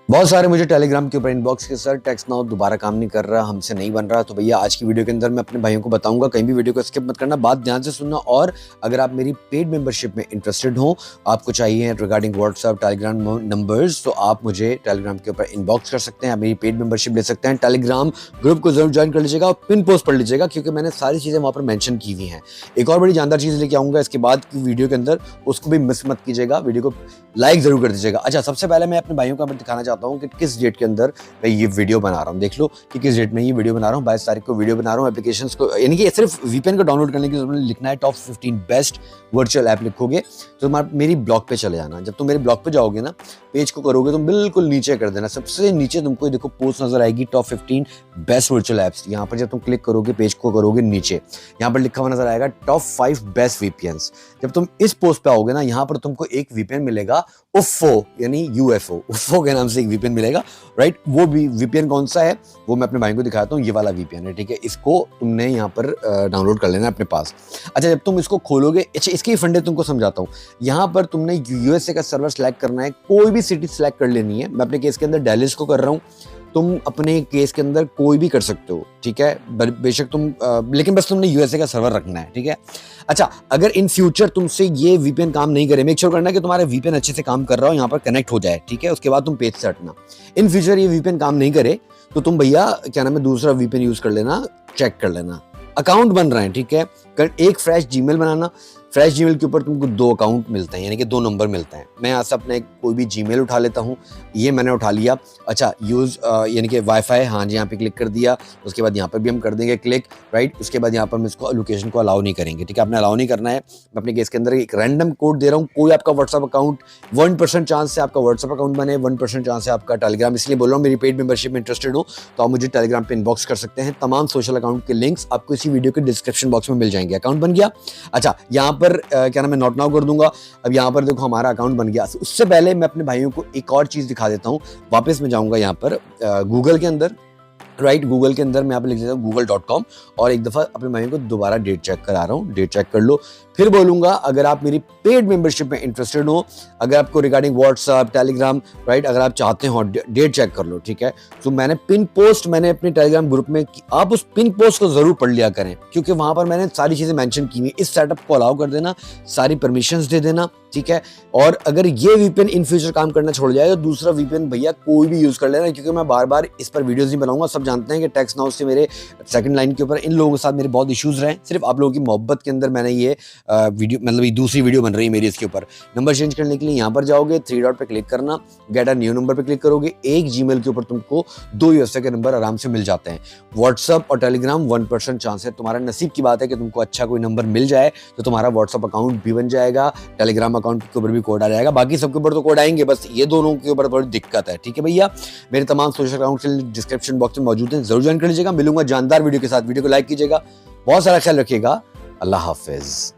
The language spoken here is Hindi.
बहुत सारे मुझे टेलीग्राम के ऊपर इनबॉक्स के सर टेक्स्ट नाउ दोबारा काम नहीं कर रहा, हमसे नहीं बन रहा। तो भैया आज की वीडियो के अंदर मैं अपने भाइयों को बताऊंगा, कहीं भी वीडियो को स्किप मत करना, बात ध्यान से सुनना। और अगर आप मेरी पेड मेंबरशिप में इंटरेस्टेड हो, आपको चाहिए रिगार्डिंग व्हाट्सएप टेलीग्राम नंबर्स, तो आप मुझे टेलीग्राम के ऊपर इनबॉक्स कर सकते हैं, आप मेरी पेड मेंबरशिप ले सकते हैं। टेलीग्राम ग्रुप को जरूर ज्वाइन कर लीजिएगा और पिन पोस्ट पढ़ लीजिएगा, क्योंकि मैंने सारी चीज़ें वहाँ पर मैंशन की हुई हैं। एक और बड़ी जानदार चीज़ लेके आऊँगा इसके बाद की वीडियो के अंदर, उसको भी मिस मत कीजिएगा, वीडियो को लाइक जरूर कर दीजिएगा। अच्छा, सबसे पहले मैं अपने भाइयों को दिखाना चाहता हूँ कि किस डेट के अंदर मैं ये वीडियो बना रहा हूँ। देख लो कि किस डेट में ये वीडियो बना रहा हूँ। 22 तारीख को वीडियो बना रहा हूँ। एप्लीकेशंस को, यानी कि सिर्फ वीपीएन को डाउनलोड करने के लिए लिखना है टॉप 15 बेस्ट वर्चुअल ऐप लिखोगे तो तुम मेरी ब्लॉग पे चले जाना। जब तुम मेरे ब्लॉग पे जाओगे ना, पेज को करोगे तुम बिल्कुल नीचे कर देना, सबसे नीचे तुमको देखो पोस्ट नजर आएगी टॉप 15 बेस्ट वर्चुअल ऐप्स। यहाँ पर जब तुम क्लिक करोगे, पेज को करोगे नीचे, यहाँ पर लिखा हुआ नजर आएगा टॉप 5 बेस्ट वीपीएन्स। जब तुम इस पोस्ट पे आओगे ना, यहाँ पर तुमको एक वीपीएन मिलेगा, उफ़ो यानी यूएफओ, उफ़ो के नाम से एक वीपीएन मिलेगा, राइट। वो भी वीपीएन कौन सा है वो मैं अपने भाई को दिखाता हूँ। ये वाला वीपीएन है, ठीक है। इसको तुमने यहाँ पर डाउनलोड कर लेना अपने पास। अच्छा, जब तुम इसको खोलोगे, अच्छा इसके फंडे तुमको समझाता हूँ। यहाँ पर तुमने यूएसए का सर्वर सेलेक्ट करना है, कोई भी सिटी सेलेक्ट कर लेनी है। मैं अपने केस के अंदर डैलिस को कर रहा हूँ, तुम अपने केस के अंदर कोई भी कर सकते हो, ठीक है। बेशक तुम लेकिन बस तुमने यूएसए का सर्वर रखना है, ठीक है। अच्छा, अगर इन फ्यूचर तुमसे ये वीपीएन काम नहीं करे, मेक श्योर करना कि तुम्हारा वीपीएन अच्छे से काम कर रहा हो, यहाँ पर कनेक्ट हो जाए, ठीक है। उसके बाद तुम पेज से हटना। इन फ्यूचर ये वीपीएन काम नहीं करे तो तुम भैया क्या नाम है, दूसरा वीपीएन यूज कर लेना, चेक कर लेना। अकाउंट बन रहे हैं, ठीक है। एक फ्रेश जीमेल बनाना। फ्रेश जीमेल के ऊपर तुमको 2 अकाउंट मिलते हैं, यानी कि 2 नंबर मिलते हैं। मैं यहाँ से अपने कोई भी जीमेल उठा लेता हूँ, ये मैंने उठा लिया। अच्छा, यूज़ यानी कि वाईफाई, हाँ जी, यहाँ पे क्लिक कर दिया। उसके बाद यहाँ पर भी हम कर देंगे क्लिक, राइट। उसके बाद यहाँ पर हम इसको लोकेशन को अलाउ नहीं करेंगे, ठीक है। आपने अलाउ नहीं करना है। मैं अपने केस के अंदर एक रैंडम कोड दे रहा हूँ। कोई आपका व्हाट्सअप अकाउंट 1% चांस से आपका व्हाट्सअप अकाउंट बने, 1% चांस से आपका टेलीग्राम। इसलिए बोल रहा हूँ, मेरी पेड मेंबरशिप में इंटरेस्टेड हो तो आप मुझे टेलीग्राम पे इनबॉक्स कर सकते हैं। तमाम सोशल अकाउंट के लिंक्स आपको इसी वीडियो के डिस्क्रिप्शन बॉक्स में मिल जाएंगे। अकाउंट बन गया। अच्छा, यहाँ पर क्या नाम है, नॉट नाउ कर दूंगा। अब यहाँ पर देखो हमारा अकाउंट बन गया। उससे पहले मैं अपने भाइयों को एक और चीज दिखा देता हूँ। वापस मैं जाऊंगा यहाँ पर गूगल के अंदर, राइट। गूगल के अंदर मैं यहाँ पे लिख देता हूँ google.com और एक दफा अपने भाइयों को दोबारा डेट चेक करा रहा हूँ। डेट चेक कर लो, फिर बोलूंगा अगर आप मेरी पेड मेंबरशिप में इंटरेस्टेड हो, अगर आपको रिगार्डिंग व्हाट्सएप टेलीग्राम, राइट, अगर आप चाहते हो डेट चेक कर लो, ठीक है। तो मैंने पिन पोस्ट मैंने अपने टेलीग्राम ग्रुप में, आप उस पिन पोस्ट को जरूर पढ़ लिया करें, क्योंकि वहां पर मैंने सारी चीजें मेंशन की हुई। इस सेटअप को अलाउ कर देना, सारी परमिशंस दे देना, ठीक है। और अगर ये वीपीएन इन फ्यूचर काम करना छोड़ जाए तो दूसरा वीपीएन भैया कोई भी यूज कर लेना, क्योंकि मैं बार बार इस पर वीडियोस नहीं बनाऊंगा। सब जानते हैं कि टेक्स्ट नाउ से मेरे सेकंड लाइन के ऊपर इन लोगों के साथ मेरे बहुत इश्यूज रहे। सिर्फ आप लोगों की मोहब्बत के अंदर मैंने ये वीडियो, मतलब ये दूसरी वीडियो बन रही है मेरी इसके ऊपर। नंबर चेंज करने के लिए यहाँ पर जाओगे, 3 डॉट पे क्लिक करना, गेट अ न्यू नंबर पे क्लिक करोगे। एक जीमेल के ऊपर तुमको 2 यूएसए के नंबर आराम से मिल जाते हैं। व्हाट्सअप और टेलीग्राम 1% चांस है। तुम्हारा नसीब की बात है कि तुमको अच्छा कोई नंबर मिल जाए तो तुम्हारा व्हाट्सअप अकाउंट भी बन जाएगा, टेलीग्राम अकाउंट के ऊपर भी कोड आ जाएगा। बाकी सबके ऊपर तो कोड आएंगे, बस ये दोनों के ऊपर थोड़ी दिक्कत है, ठीक है भैया। मेरे तमाम सोशल अकाउंट डिस्क्रिप्शन बॉक्स में मौजूद हैं, जरूर ज्वाइन कर लीजिएगा। मिलूंगा जानदार वीडियो के साथ। वीडियो को लाइक कीजिएगा, बहुत सारा ख्याल रखिएगा। अल्लाह हाफिज।